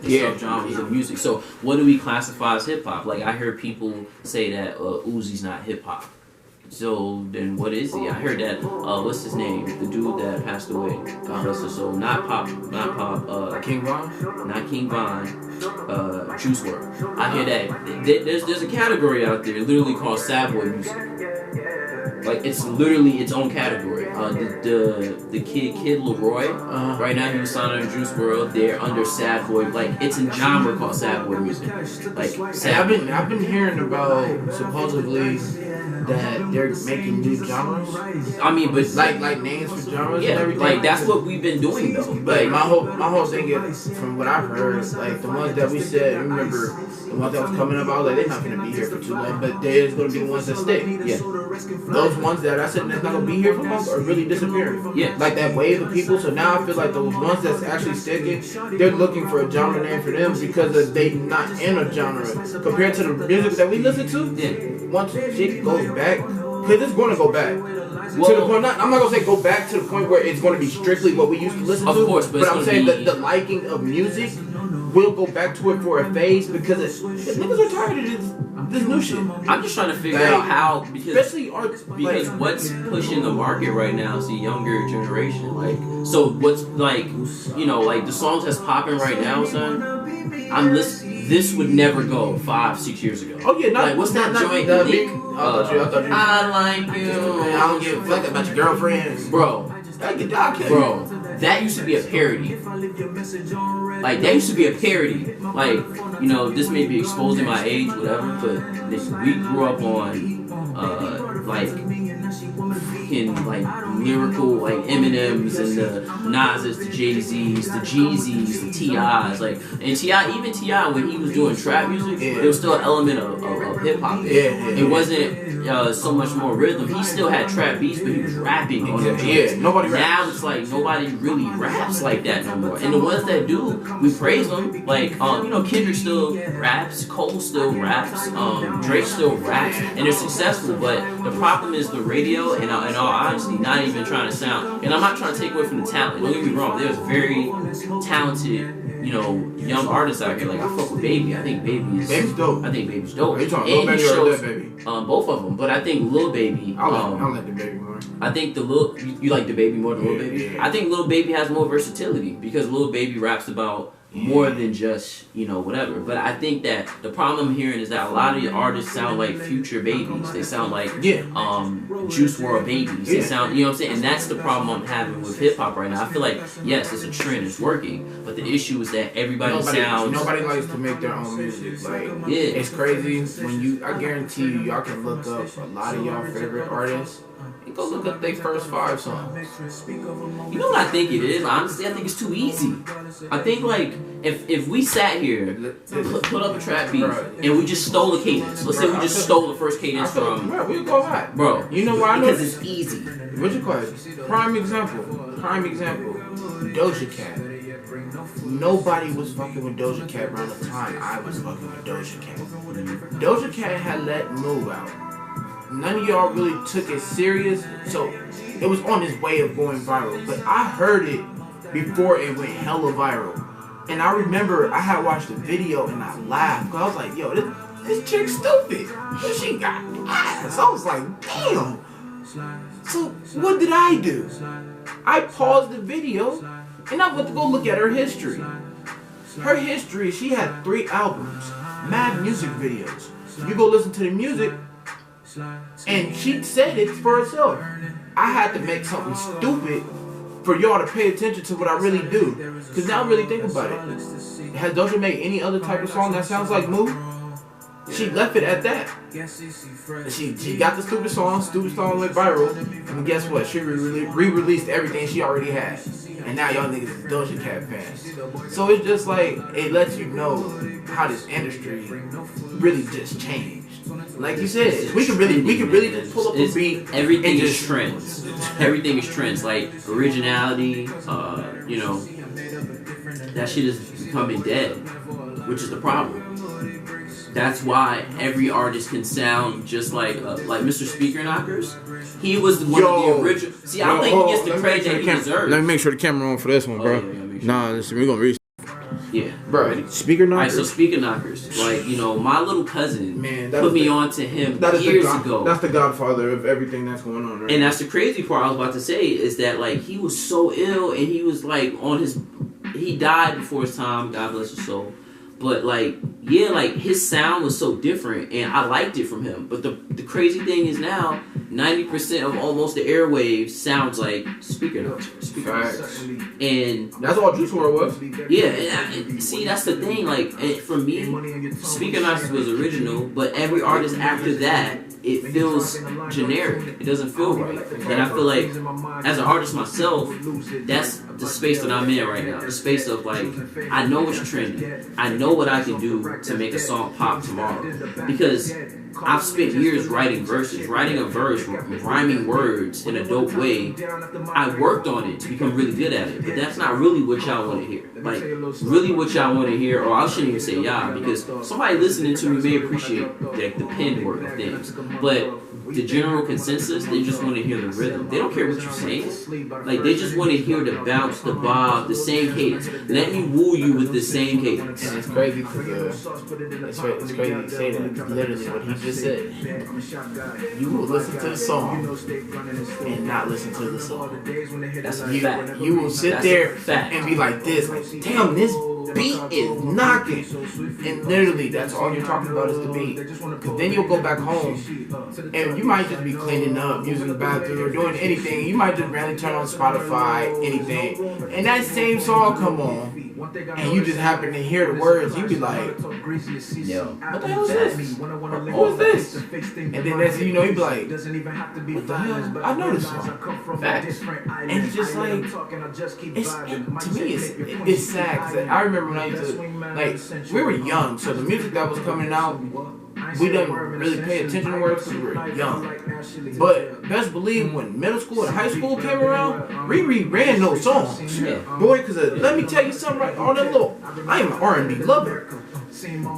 Subgenres of music. So what do we classify as hip hop? Like I heard people say that Uzi's not hip hop. So then what is he? I heard that what's his name? The dude that passed away. God rest his soul. Not pop. King Von. Not King Von. Juice WRLD. I hear that. There's a category out there literally called sad boy music. Like it's literally its own category. The kid Leroy, right now he was signed under Juice WRLD. They're under sad boy. Like it's a genre called sad boy music. Like sad I've been hearing about supposedly that they're making new genres. I mean, but like names for genres and everything. Like that's what we've been doing though. But my whole thing is, from what I've heard, like the ones that we said, remember the ones that was coming up, I was like, they're not gonna be here for too long, but they're gonna be the ones that stick. Yeah. Those ones that I said that's not gonna be here for long are really disappearing. Yeah. Like that wave of people. So now I feel like those ones that's actually sticking, they're looking for a genre name for them because they not in a genre compared to the music that we listen to. Yeah. Once shit goes back, because it's going to go back. Well, to the point, I'm not going to say go back to the point where it's going to be strictly what we used to listen to. Of course, but I'm saying that the liking of music will go back to it for a phase because niggas are tired of this new shit. I'm just trying to figure out how, because what's pushing the market right now is the younger generation. Like, so what's like, you know, like the songs that's popping right now, son. I'm listening. This would never go 5-6 years ago. Oh yeah, like what's that joint? I thought you. I like you. I don't give a fuck about your girlfriend, bro. Bro, that used to be a parody. Like that used to be a parody. Like, you know, this may be exposing my age, whatever, but we grew up on like fucking like lyrical like Eminems and the Nas's, the Jay-Z's, the Jeezys, the T.I.'s, like, and even T.I. when he was doing trap music, there was still an element of hip hop. It wasn't so much more rhythm. He still had trap beats, but he was rapping on them. Nobody raps. Now it's like nobody really raps like that no more. And the ones that do, we praise them. Like you know, Kendrick still raps, Cole still raps, Drake still raps, and they're successful. But the problem is the radio, and in all honesty, not even trying to sound. And I'm not trying to take away from the talent. Don't get me wrong. There's very talented, you know, young artists out here. Like I fuck with Baby. I think Baby's dope. I think Baby's dope. Are you talking Lil Baby or Lil Baby? Both of them. But I think Lil Baby. I like the Baby more. I think you like the Baby more than Lil Baby. Yeah. I think Lil Baby has more versatility because Lil Baby raps about more than just, you know, whatever. But I think that the problem I'm hearing is that a lot of the artists sound like future babies. They sound like Juice WRLD babies. They sound, you know what I'm saying? And that's the problem I'm having with hip hop right now. I feel like, yes, it's a trend, it's working, but the issue is that nobody likes to make their own music. Like, it's crazy when I guarantee you, y'all can look up a lot of y'all favorite artists. Go look up their first 5 songs. You know what I think it is? Honestly, I think it's too easy. I think like if we sat here, put up a trap beat, and we just stole a cadence. Let's say we just stole the first cadence from. Bro, we go high. Bro, you know why I know? Because it's easy. What you call it? Prime example. Doja Cat. Nobody was fucking with Doja Cat around the time I was fucking with Doja Cat. Doja Cat had let Move out. None of y'all really took it serious, so it was on its way of going viral. But I heard it before it went hella viral. And I remember I had watched the video and I laughed. Cause I was like, yo, this chick's stupid. But she got ass. I was like, damn. So what did I do? I paused the video and I went to go look at her history. Her history, she had 3 albums, mad music videos. You go listen to the music, and she said it for herself. I had to make something stupid for y'all to pay attention to what I really do. Because now really think about it. Has Doja made any other type of song that sounds like Move? She left it at that. She got the stupid song went viral, and guess what? She re-released everything she already had. And now y'all niggas is Doja Cat fans. So it's just like, it lets you know how this industry really just changed. Like you said, we can really just pull up a beat. Everything is trends. Everything is trends. Like originality, you know, that shit is becoming dead, which is the problem. That's why every artist can sound just like Mr. Speaker Knockers. He was one of the original. See, I don't think he gets the credit that he deserves. Let me make sure the camera on for this one, bro. Nah, listen, we're gonna read. Yeah, bro. Speaker Knockers. Alright, so Speaker Knockers, like my little cousin put me on to him years ago. That's the godfather of everything that's going on, right? And that's the crazy part I was about to say is that like he was so ill and he was like he died before his time. God bless his soul. But like his sound was so different and I liked it from him. But the crazy thing is now 90% of almost the airwaves sounds like Speaker Knockers. And that's all Juice WRLD was. Yeah, and see that's the thing. Like for me, Speaker Knockers was original, but every artist after that, it feels generic. It doesn't feel right. And I feel like as an artist myself, that's the space that I'm in right now. The space of like I know what's trending. I know what I can do to make a song pop tomorrow because I've spent years writing verses, writing a verse, rhyming words in a dope way. I worked on it to become really good at it, but that's not really what y'all want to hear. Like, really what y'all want to hear, or I shouldn't even say y'all, because somebody listening to me may appreciate the pen work of things, but the general consensus, they just want to hear the rhythm. They don't care what you're saying. Like, they just want to hear the bounce, the bob, the same cadence. Let me woo you with the same cadence. And it's crazy because it's crazy to say that. Literally what he just said. You will listen to the song and not listen to the song. That's a fact. You will sit there and be like this, like, damn, this beat is knocking. And literally, that's all you're talking about is the beat. Because then you'll go back home and you might just be cleaning up, using the bathroom, or doing anything. You might just randomly turn on Spotify, anything. And that same song come on. And you just happen to hear the words, you be like, yo, what the hell is this? What was this? And then that's, you be like, what the hell? I know this song. Facts. And it's just like, to me, it's sad. Cause I remember when I used to, like, we were young, so the music that was coming out, we didn't really pay attention to words because we were young. But best believe when middle school and high school came around, Riri ran those songs. Yeah. Boy, because let me tell you something, right? All them little, I am an R&B lover.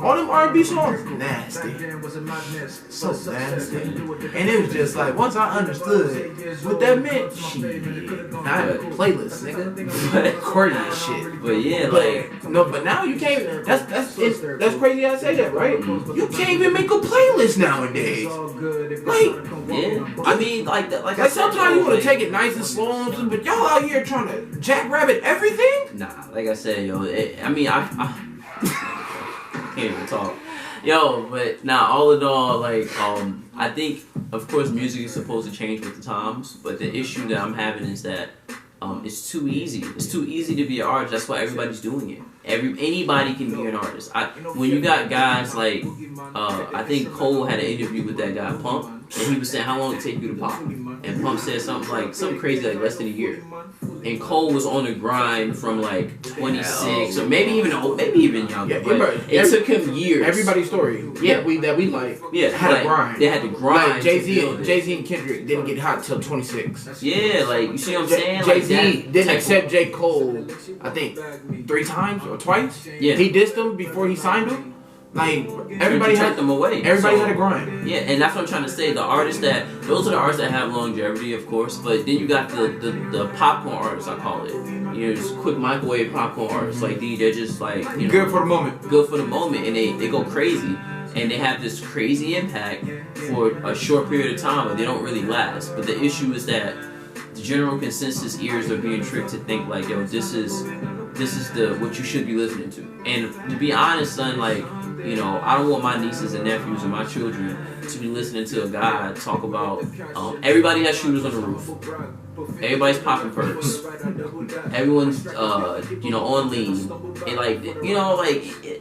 All them R&B songs, nasty. So nasty. And it was just like, once I understood what that meant, I had a playlist, nigga. But corny as shit. But yeah, like, no, but now you can't, that's crazy I say that, right? You can't even make a playlist nowadays. Like, yeah. I mean, like sometimes you want to take it nice and slow, but y'all out here trying to jackrabbit everything? Nah, like I said, yo, I can't even talk. Yo, but all in all, like, I think, of course, music is supposed to change with the times, but the issue that I'm having is that it's too easy. It's too easy to be an artist. That's why everybody's doing it. Anybody can be an artist. When you got guys like, I think Cole had an interview with that guy, Pump, and he was saying, how long it take you to pop? And Pump said something crazy, like less than a year. And Cole was on the grind from like 26 or maybe even younger. Yeah, but it took him years. Everybody's story. Yeah, that we like. Yeah, had a grind. They had to grind. Like Jay-Z and Kendrick didn't get hot till 26. Yeah, like you see what I'm saying? Jay-Z didn't accept J. Cole, I think 3 times or twice. Yeah, he dissed him before he signed him. Like everybody had them away. Everybody had a grind. Yeah, and that's what I'm trying to say. Those are the artists that have longevity, of course. But then you got the popcorn artists, I call it. Just quick microwave popcorn artists. Like they're just like good for the moment. Good for the moment, and they go crazy, and they have this crazy impact for a short period of time, but they don't really last. But the issue is that the general consensus ears are being tricked to think like, yo, this is what you should be listening to. And to be honest, son, like, I don't want my nieces and nephews and my children to be listening to a guy talk about everybody has shooters on the roof. Everybody's popping perks. Everyone's on lean. And like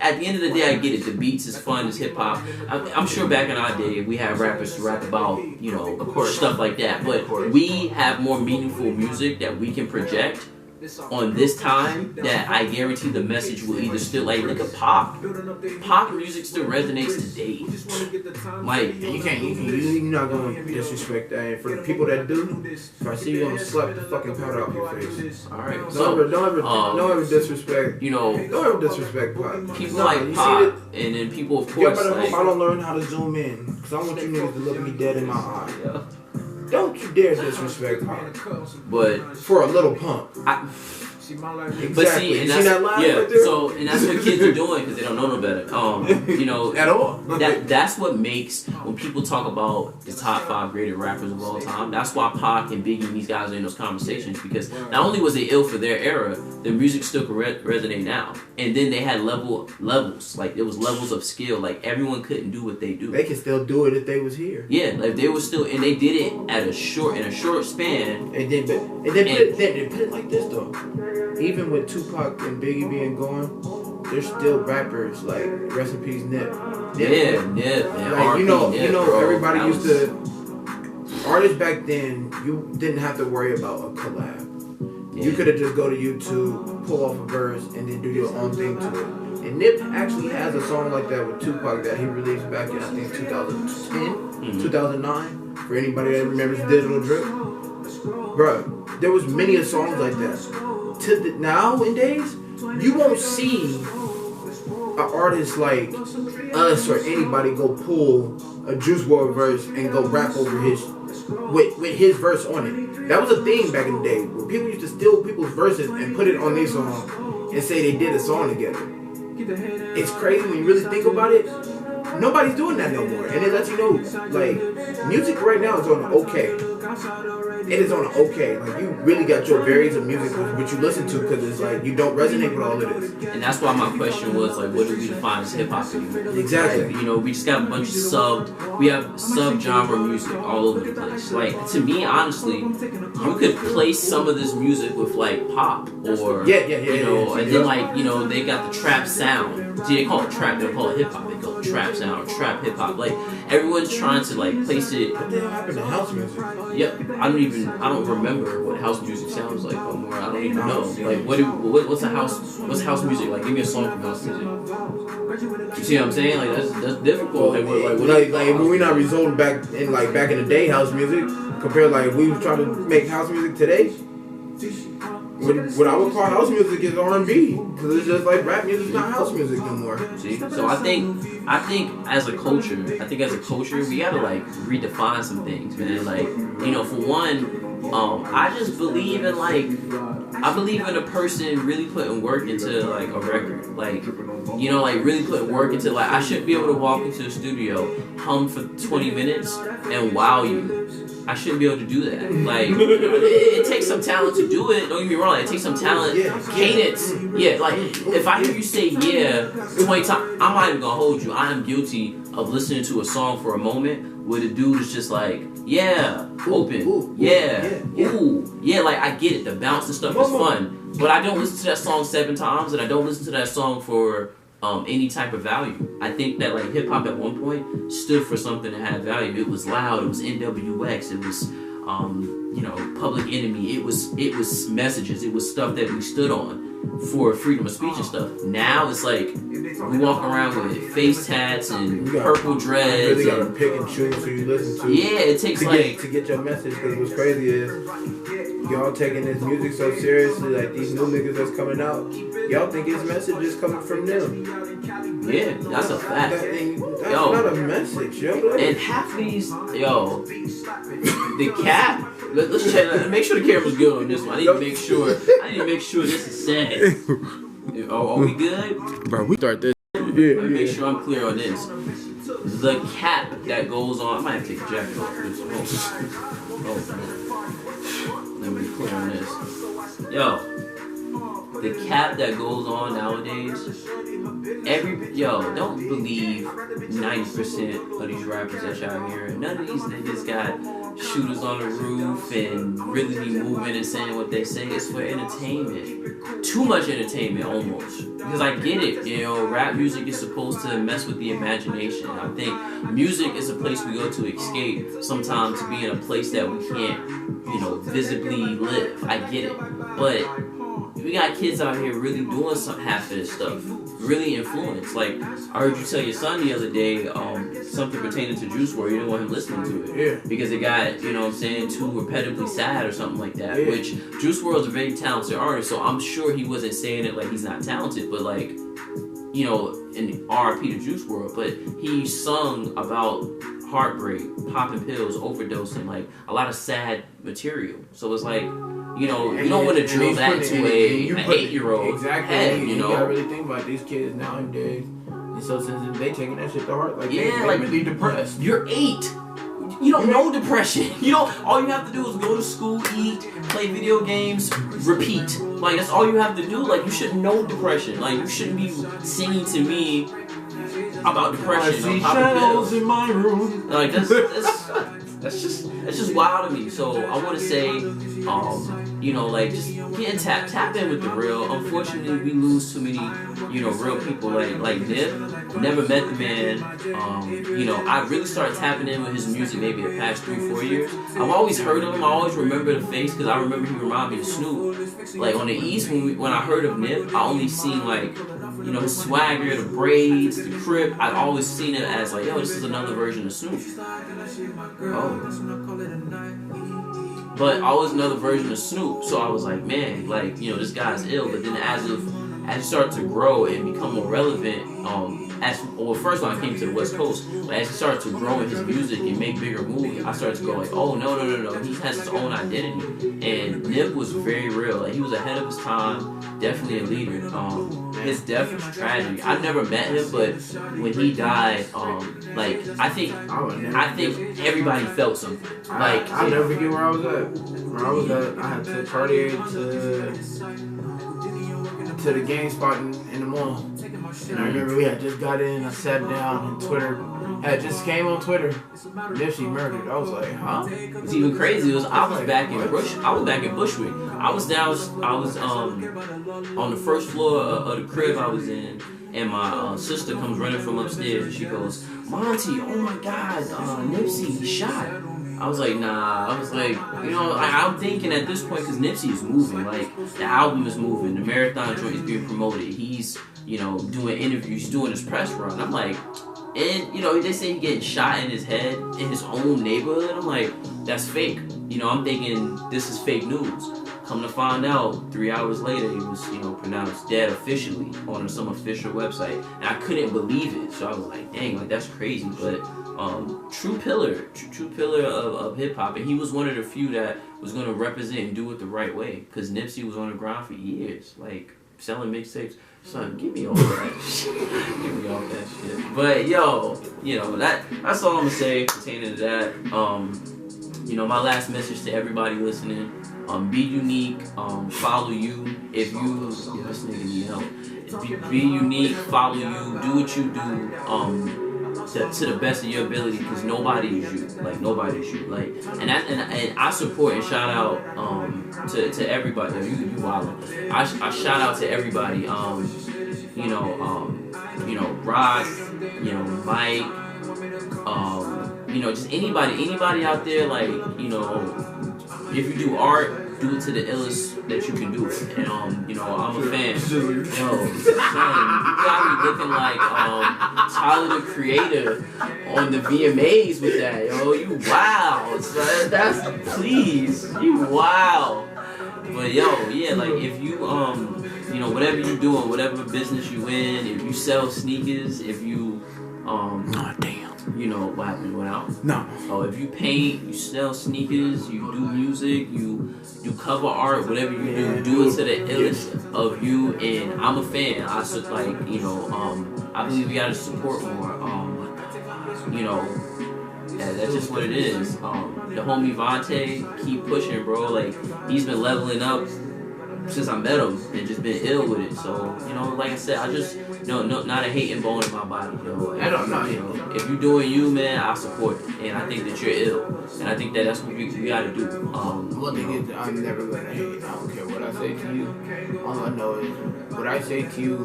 at the end of the day, I get it. The beats is fun, it's hip hop. I'm sure back in our day we had rappers to rap about, of course, stuff like that. But we have more meaningful music that we can project on this time that I guarantee the message will either still, like, look at pop. Pop music still resonates today. Like, you're not gonna disrespect that. And for the people that do, if I see you, I'm gonna slap the fucking powder off your face. Alright, don't ever disrespect. You know, don't ever disrespect pop. People like pop, and then people, of course. Yeah, but I hope I don't learn how to zoom in, because I want you niggas to look me dead in my eye. Yeah. Don't you dare disrespect pop. But for a little pump. Exactly. But see, and that's, right so, and that's what kids are doing because they don't know no better. You know, at all. That's what makes, when people talk about the top 5 greatest rappers of all time, that's why Pac and Biggie and these guys are in those conversations, because not only was they ill for their era, their music still can resonate now. And then they had levels, like there was levels of skill. Like everyone couldn't do what they do. They can still do it if they was here. Yeah, like they were still, and they did it at a short span. And then put it like this though. Even with Tupac and Biggie being gone, there's still rappers like rest in peace Nip. Yeah. Like, you know, bro, everybody used to. Artists back then, you didn't have to worry about a collab. Yeah. You could have just go to YouTube, pull off a verse, and then do your own thing to it. And Nip actually has a song like that with Tupac that he released back in, I think, 2010, 2009. For anybody that remembers Digital Drip, bruh, there was many of songs like that. Nowadays, you won't see an artist like us or anybody go pull a Juice WRLD verse and go rap over his with his verse on it. That was a thing back in the day where people used to steal people's verses and put it on their song and say they did a song together. It's crazy when you really think about it. Nobody's doing that no more, and it lets you know, like, music right now is on an okay. It is on an okay. Like, you really got your variants of music which you listen to, because it's like you don't resonate with all of this. And that's why my question was, like, what do we define as hip hop anymore? Exactly. Like, you know, we just got a bunch of we have sub-genre music all over the place. Like, to me, honestly, you could place some of this music with, like, pop or, you know, and then, like, you know, they got the trap sound. See, they call it trap, they don't call it hip hop, they call it trap sound or trap hip hop. Like, everyone's trying to, like, place it. What the hell happened to house music? Yep, I don't remember what house music sounds like no more. I don't even know. Like, what's house music? Like, give me a song from house music. You see what I'm saying? Like, that's difficult. Like when we not resolved back in the day house music, compared like we were trying to make house music today. What I would call house music is R&B, because it's just like rap music is not house music no more. See, so I think as a culture, we gotta like redefine some things, man. Like, you know, for one, I just believe in a person really putting work into like a record, like, you know, like really putting work into, like, I shouldn't be able to walk into a studio, hum for 20 minutes, and wow you. I shouldn't be able to do that. Like, it takes some talent to do it. Don't get me wrong. It takes some talent. Cadence. Yeah, like, if I hear you say 20 times, I'm not even gonna hold you. I am guilty of listening to a song for a moment where the dude is just like, open. Like, I get it. The bounce and stuff is fun. But I don't listen to that song 7 times, and I don't listen to that song for any type of value. I think that like hip hop at one point stood for something that had value. It was loud. It was NWX. It was you know, Public Enemy. It was messages. It was stuff that we stood on for freedom of speech and stuff. Now it's like we walk around with face tats and purple dreads. You really gotta pick and choose who you listen to. Yeah, it takes to get your message. Because what's crazy is y'all taking this music so seriously. Like these new niggas that's coming out, y'all think his message is coming from them. Yeah, that's a fact. That's not a message, yo. And half these, the cap. Let's check. Make sure the camera's good on this one. I need to make sure this is set. Are we good? Bro, we start this. Let me make sure I'm clear on this. The cap that goes on. I might have to take the jacket off. Let me be clear on this. The cap that goes on nowadays. Don't believe 90% of these rappers that y'all hearing. None of these niggas got shooters on the roof and really be moving and saying what they say. It's for entertainment. Too much entertainment almost. Because I get it, you know, rap music is supposed to mess with the imagination. I think music is a place we go to escape sometimes, to be in a place that we can't, you know, visibly live. I get it. But we got kids out here really doing half of this stuff, really influenced. Like, I heard you tell your son the other day something pertaining to Juice WRLD. You didn't want him listening to it. Yeah. Because it got, you know what I'm saying, too repetitively sad or something like that. Yeah. Which, Juice WRLD's a very talented artist, so I'm sure he wasn't saying it like he's not talented, but like, you know, in R.I.P. to Juice WRLD, but he sung about heartbreak, popping pills, overdosing, like a lot of sad material. So it's like, you know, you don't want to drill that into an 8-year-old exactly head, you know. You gotta really think about these kids nowadays. And so since they taking that shit to heart, like yeah, they like really depressed. You're 8. You don't know depression. You don't. All you have to do is go to school, eat, play video games, repeat. Like that's all you have to do. Like you shouldn't know depression. Like you shouldn't be singing to me about depression. I see shadows in my room. Like that's just wild to me. So I want to say, you know, like just getting tap in with the real. Unfortunately, we lose too many, you know, real people like Nip. Never met the man. You know, I really started tapping in with his music maybe the past 3-4 years. I've always heard of him. I always remember the face because I remember he reminded me of Snoop. Like on the East, when I heard of Nip, I only seen like, you know, his swagger, the braids, the crib. I've always seen it as like, yo, this is another version of Snoop. Oh. But I was another version of Snoop, so I was like, man, like, you know, this guy's ill. But then as you start to grow and become more relevant, first when I came to the West Coast, but as he started to grow in his music and make bigger moves, I started to go like, oh no, he has his own identity. And Nip was very real. Like he was ahead of his time, definitely a leader. His death was tragic. I never met him, but when he died, like I think everybody felt something. Like I'll never forget where I was at. I had to Cartier to the game spot in the mall. And I remember we had just got in, I sat down and Twitter had just came on Twitter. Nipsey murdered. I was like, huh? It's even crazy. I was back in Bushwick. I was on the first floor of the crib I was in, and my sister comes running from upstairs and she goes, Monty, oh my God, Nipsey shot. I was like, nah. I was like, you know, I'm thinking at this point, because Nipsey is moving. Like, the album is moving. The marathon joint is being promoted. He's, you know, doing interviews, doing his press run. I'm like, and, you know, they say he getting shot in his head in his own neighborhood. I'm like, that's fake. You know, I'm thinking this is fake news. Come to find out, 3 hours later, he was, you know, pronounced dead officially on some official website. And I couldn't believe it. So I was like, dang, like, that's crazy. But true pillar of hip-hop. And he was one of the few that was going to represent and do it the right way. Because Nipsey was on the ground for years. Like, selling mixtapes. Son, get me off that shit. Get me off that shit. But, yo, you know, that's all I'm going to say pertaining to that. You know, my last message to everybody listening. Be unique, follow you. If you, this nigga need help. Be unique, follow you, do what you do, to the best of your ability, because nobody is you. Like nobody is you. Like, and I support and shout out to everybody. You wildin'. I shout out to everybody. You know, Rock, you know, Mike, you know, just anybody out there. Like, you know. If you do art, do it to the illest that you can do it. And, you know, I'm a fan. Yo, son, you got me looking like Tyler the Creator on the VMAs with that. Yo, you wow. Son, that's, please, you wow. But, yo, yeah, like, if you, you know, whatever you're doing, whatever business you in, if you sell sneakers, if you, oh, damn. You know what happened? Went out? No. Oh, if you paint, you sell sneakers, you do music, you do cover art, whatever you do it to the illest of you. And I'm a fan. I you know, I believe we gotta support more. You know, that's just what it is. The homie Vontae, keep pushing, bro. Like he's been leveling up since I met him and just been ill with it. So, you know, like I said, I just not a hating bone in my body, yo. I don't know. You know, if you're doing you, man, I support it. And I think that you're ill. And I think that that's what we gotta do. One thing is, I'm never gonna hate. I don't care what I say to you. All I know is, what I say to you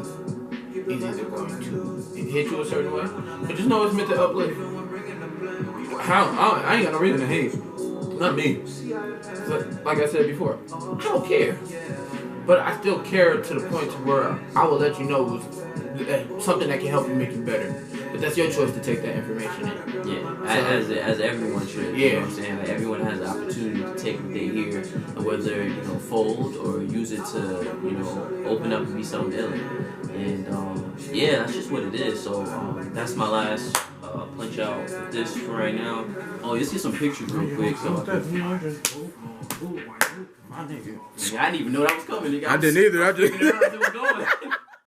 is either going to hit you a certain way, but just know it's meant to uplift. How? I ain't got no reason to hate. Not me. But like I said before, I don't care. but I still care to the point to where I will let you know something that can help you make you better. But that's your choice to take that information in. Yeah, so, as everyone should. Yeah. You know what I'm saying? Like, everyone has the opportunity to take what they hear, and whether, fold or use it to, open up and be something ill. And, yeah, that's just what it is. So, that's my last punch out with this for right now. Oh, let's get some pictures real quick. So I didn't even know that was coming. I didn't either. I just...